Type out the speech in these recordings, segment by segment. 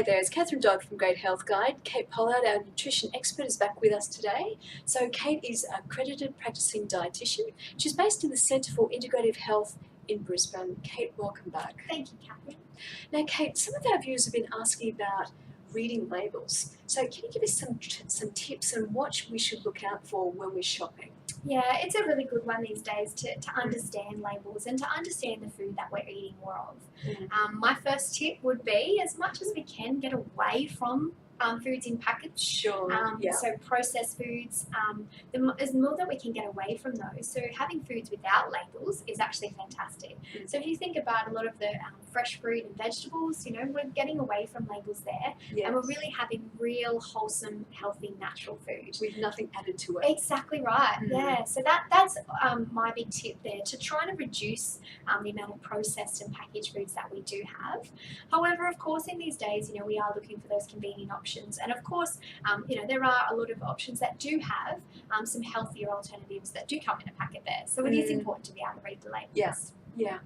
Hi there, it's Catherine Dodd from Great Health Guide. Kate Pollard, our nutrition expert, is back with us today. So Kate is an accredited practicing dietitian. She's based in the Centre for Integrative Health in Brisbane. Kate, welcome back. Thank you, Catherine. Now, Kate, some of our viewers have been asking about reading labels. So can you give us some tips on what we should look out for when we're shopping? Yeah, it's a really good one these days to understand labels and to understand the food that we're eating more of. My first tip would be, as much as we can, get away from foods in package. Sure. So processed foods, there's more that we can get away from those. So having foods without labels is actually fantastic. So if you think about a lot of the fresh fruit and vegetables, you know, we're getting away from labels there, and we're really having real, wholesome, healthy, natural food. With nothing added to it. Exactly right, yeah. So that's my big tip there, to try to reduce the amount of processed and packaged foods that we do have. However, of course, in these days, you know, we are looking for those convenient options. And of course, you know, there are a lot of options that do have some healthier alternatives that do come in a packet there. So it is important to be able to read the labels. Yes. Yeah.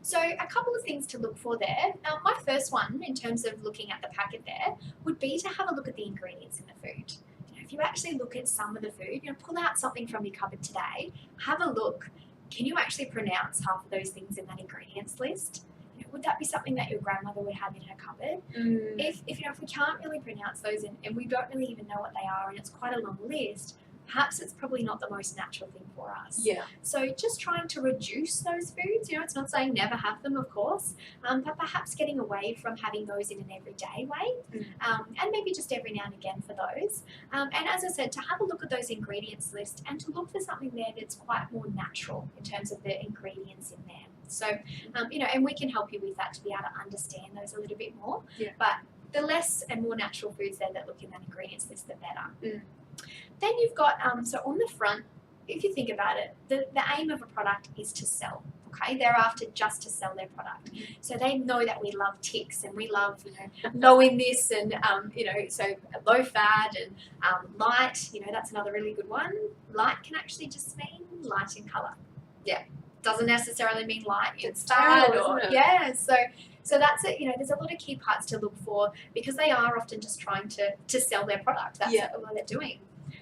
So a couple of things to look for there. My first one, in terms of looking at the packet there, would be to have a look at the ingredients in the food. You know, if you actually look at some of the food, you know, pull out something from your cupboard today, have a look. Can you actually pronounce half of those things in that ingredients list? You know, would that be something that your grandmother would have in her cupboard? If you know, if we can't really pronounce those and we don't really even know what they are, and it's quite a long list, perhaps it's probably not the most natural thing for us. Yeah. So just trying to reduce those foods, you know, it's not saying never have them, of course, but perhaps getting away from having those in an everyday way, and maybe just every now and again for those. And as I said, to have a look at those ingredients list and to look for something there that's quite more natural in terms of the ingredients in there. So, you know, and we can help you with that to be able to understand those a little bit more. Yeah. But the less and more natural foods there that look in that ingredients list, the better. Then you've got, so on the front, if you think about it, the aim of a product is to sell. Okay, they're after just to sell their product. So they know that we love ticks and we love, you know, knowing this and, you know, so low fat and light, you know, that's another really good one. Light can actually just mean light in colour. Yeah, doesn't necessarily mean light in fat or, yeah, so that's it. You know, there's a lot of key parts to look for because they are often just trying to sell their product. That's what they're doing.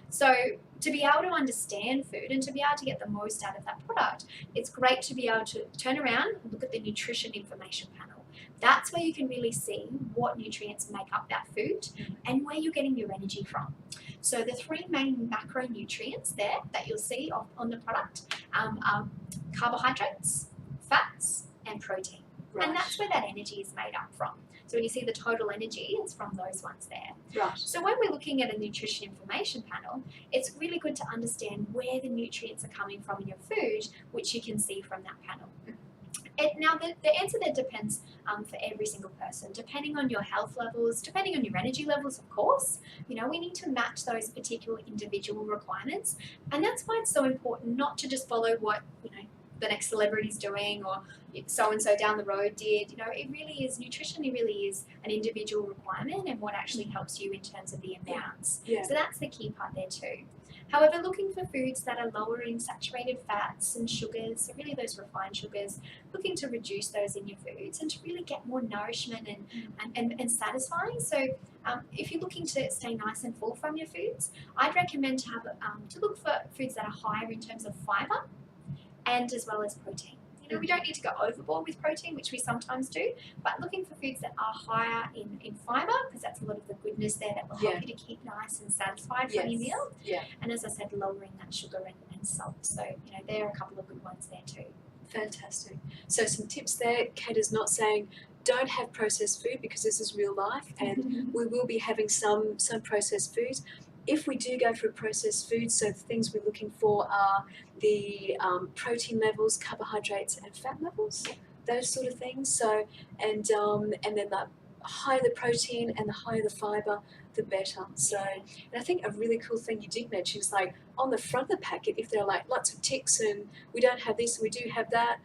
So to be able to understand food and to be able to get the most out of that product, it's great to be able to turn around and look at the nutrition information panel. That's where you can really see what nutrients make up that food and where you're getting your energy from. So the three main macronutrients there that you'll see on the product are carbohydrates, fats, and protein. Right. And that's where that energy is made up from. So when you see the total energy, it's from those ones there. Right. So when we're looking at a nutrition information panel, it's really good to understand where the nutrients are coming from in your food, which you can see from that panel. Now, the answer there depends for every single person, depending on your health levels, depending on your energy levels, of course. You know, we need to match those particular individual requirements. And that's why it's so important not to just follow what, you know, the next celebrity's doing or so-and-so down the road did. You know, it really is, nutrition, it really is an individual requirement and what actually helps you in terms of the amounts. Yeah. So that's the key part there too. However, looking for foods that are lower in saturated fats and sugars, so really those refined sugars, looking to reduce those in your foods and to really get more nourishment and satisfying. So if you're looking to stay nice and full from your foods, I'd recommend to have to look for foods that are higher in terms of fibre and as well as protein. You know, we don't need to go overboard with protein, which we sometimes do, but looking for foods that are higher in fibre, because that's a lot of the goodness there that will help you to keep nice and satisfied from your meal. Yeah. And as I said, lowering that sugar and salt. So, you know, there are a couple of good ones there too. Fantastic. So some tips there. Kate is not saying don't have processed food because this is real life and we will be having some processed foods. If we do go for processed foods, so the things we're looking for are the protein levels, carbohydrates, and fat levels, those sort of things. So, and then the higher the protein and the higher the fibre, the better. So, and I think a really cool thing you did mention is like on the front of the packet, if there are like lots of ticks and we don't have this and we do have that,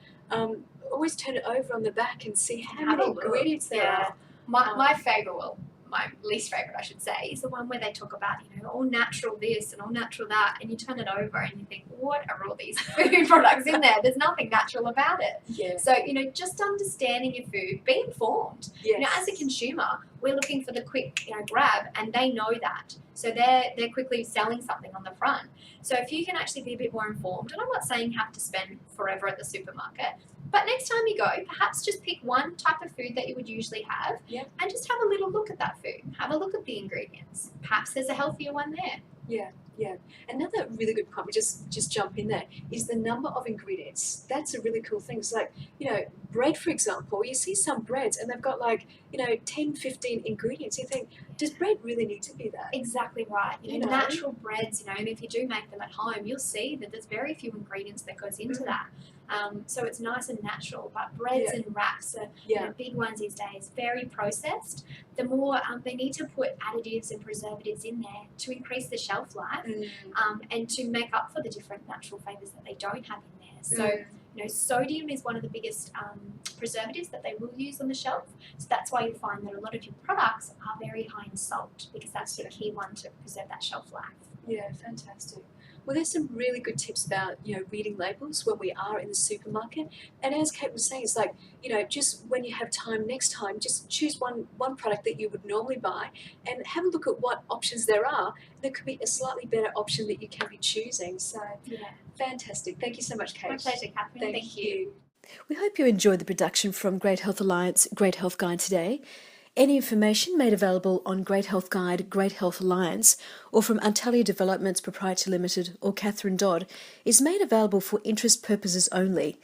always turn it over on the back and see how many ingredients there are. My favourite my least favourite, I should say, is the one where they talk about, all natural this and all natural that, and you turn it over and you think, what are all these food products in there? There's nothing natural about it. Yeah. So, just understanding your food, be informed. Yes. As a consumer, we're looking for the quick, grab, and they know that. So they're quickly selling something on the front. So if you can actually be a bit more informed, and I'm not saying you have to spend forever at the supermarket, but next time you go, perhaps just pick one type of food that you would usually have, and just have a little look at that food. Have a look at the ingredients. Perhaps there's a healthier one there. Yeah. Another really good point, we just jump in there, is the number of ingredients. That's a really cool thing. It's like, bread, for example, you see some breads and they've got 10, 15 ingredients. You think, does bread really need to be that? Exactly right. Natural breads, and if you do make them at home, you'll see that there's very few ingredients that goes into that. So it's nice and natural, but breads and wraps are big ones these days, very processed. The more they need to put additives and preservatives in there to increase the shelf life and to make up for the different natural flavours that they don't have in there. So, sodium is one of the biggest preservatives that they will use on the shelf. So that's why you find that a lot of your products are very high in salt, because that's the key one to preserve that shelf life. Yeah, fantastic. Well, there's some really good tips about, reading labels when we are in the supermarket. And as Kate was saying, it's like, just when you have time next time, just choose one product that you would normally buy and have a look at what options there are. There could be a slightly better option that you can be choosing. So, fantastic. Thank you so much, Kate. My pleasure, Catherine. Thank you. We hope you enjoyed the production from Great Health Alliance Great Health Guide today. Any information made available on Great Health Guide, Great Health Alliance, or from Antalya Developments Proprietary Limited or Catherine Dodd is made available for interest purposes only.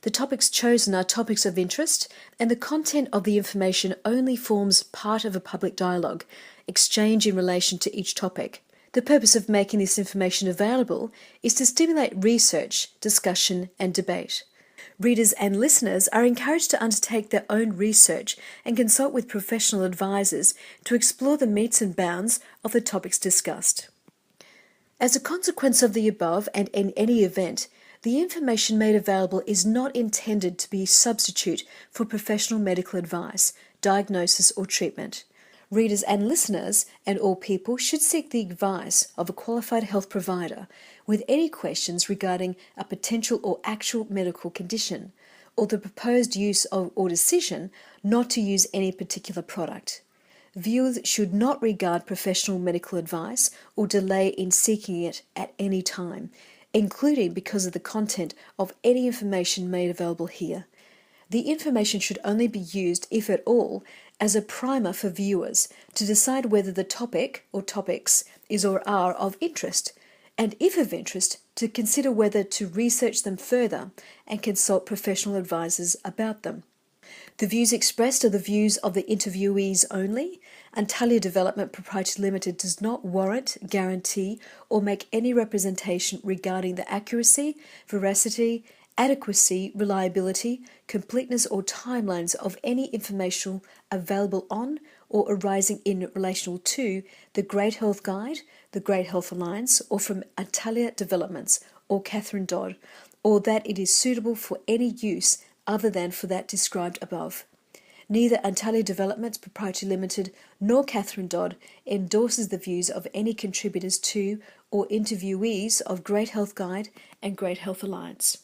The topics chosen are topics of interest, and the content of the information only forms part of a public dialogue, exchange in relation to each topic. The purpose of making this information available is to stimulate research, discussion, and debate. Readers and listeners are encouraged to undertake their own research and consult with professional advisors to explore the metes and bounds of the topics discussed. As a consequence of the above and in any event, the information made available is not intended to be a substitute for professional medical advice, diagnosis or treatment. Readers and listeners and all people should seek the advice of a qualified health provider with any questions regarding a potential or actual medical condition or the proposed use of or decision not to use any particular product. Viewers should not regard professional medical advice or delay in seeking it at any time, including because of the content of any information made available here. The information should only be used, if at all, as a primer for viewers to decide whether the topic or topics is or are of interest, and if of interest, to consider whether to research them further and consult professional advisors about them. The views expressed are the views of the interviewees only. Antalya Development Proprietary Limited does not warrant, guarantee, or make any representation regarding the accuracy, veracity, adequacy, reliability, completeness or timelines of any information available on or arising in relation to the Great Health Guide, the Great Health Alliance, or from Antalya Developments or Catherine Dodd, or that it is suitable for any use other than for that described above. Neither Antalya Developments Proprietary Limited nor Catherine Dodd endorses the views of any contributors to or interviewees of Great Health Guide and Great Health Alliance.